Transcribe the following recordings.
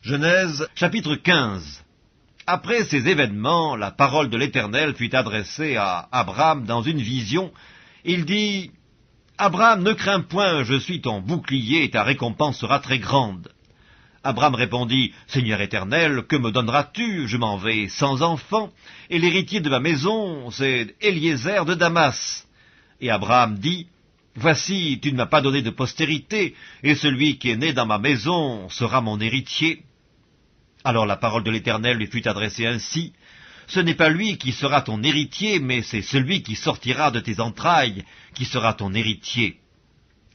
Genèse, chapitre 15. Après ces événements, la parole de l'Éternel fut adressée à Abraham dans une vision. Il dit, « Abraham, ne crains point, je suis ton bouclier et ta récompense sera très grande. » Abraham répondit, « Seigneur Éternel, que me donneras-tu? Je m'en vais sans enfant, et l'héritier de ma maison, c'est Eliezer de Damas. » Et Abraham dit, « Voici, tu ne m'as pas donné de postérité, et celui qui est né dans ma maison sera mon héritier. » Alors la parole de l'Éternel lui fut adressée ainsi, « Ce n'est pas lui qui sera ton héritier, mais c'est celui qui sortira de tes entrailles qui sera ton héritier. »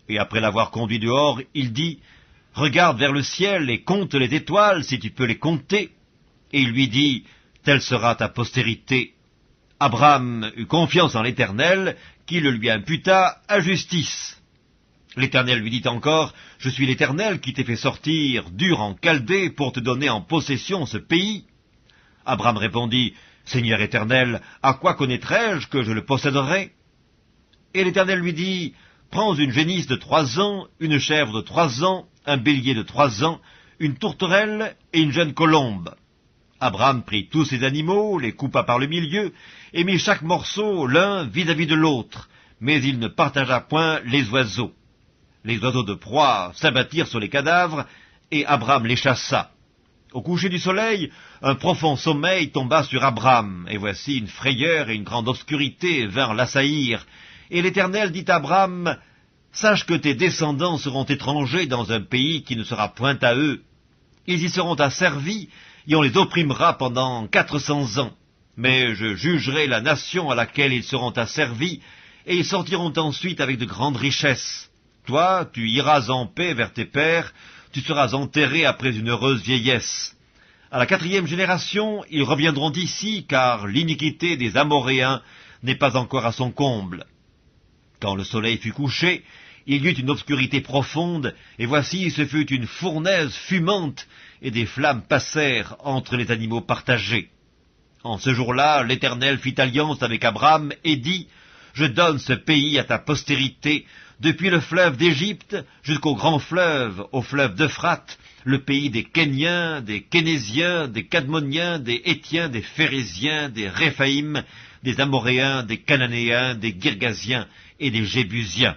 Et après l'avoir conduit dehors, il dit, « Regarde vers le ciel et compte les étoiles, si tu peux les compter. » Et il lui dit, « Telle sera ta postérité. » Abraham eut confiance en l'Éternel, qui le lui imputa à justice. L'Éternel lui dit encore, « Je suis l'Éternel qui t'ai fait sortir d'Ur en Chaldée pour te donner en possession ce pays. » Abraham répondit, « Seigneur Éternel, à quoi connaîtrai-je que je le posséderai ?» Et l'Éternel lui dit, « Prends une génisse de 3 ans, une chèvre de 3 ans, un bélier de 3 ans, une tourterelle et une jeune colombe. » Abraham prit tous ces animaux, les coupa par le milieu, et mit chaque morceau l'un vis-à-vis de l'autre, mais il ne partagea point les oiseaux. Les oiseaux de proie s'abattirent sur les cadavres, et Abraham les chassa. Au coucher du soleil, un profond sommeil tomba sur Abraham, et voici une frayeur et une grande obscurité vinrent l'assaillir. Et l'Éternel dit à Abraham, « Sache que tes descendants seront étrangers dans un pays qui ne sera point à eux. Ils y seront asservis, et on les opprimera pendant 400 ans. Mais je jugerai la nation à laquelle ils seront asservis, et ils sortiront ensuite avec de grandes richesses. Toi, tu iras en paix vers tes pères, tu seras enterré après une heureuse vieillesse. À la 4e génération, ils reviendront ici, car l'iniquité des Amoréens n'est pas encore à son comble. » Quand le soleil fut couché, il y eut une obscurité profonde, et voici ce fut une fournaise fumante, et des flammes passèrent entre les animaux partagés. En ce jour-là, l'Éternel fit alliance avec Abraham et dit, « Je donne ce pays à ta postérité, depuis le fleuve d'Égypte jusqu'au grand fleuve, au fleuve d'Euphrate, le pays des Kéniens, des Kénésiens, des Cadmoniens, des Hétiens, des Phéréziens, des Réphaïm, des Amoréens, des Cananéens, des Girgasiens et des Jébusiens. »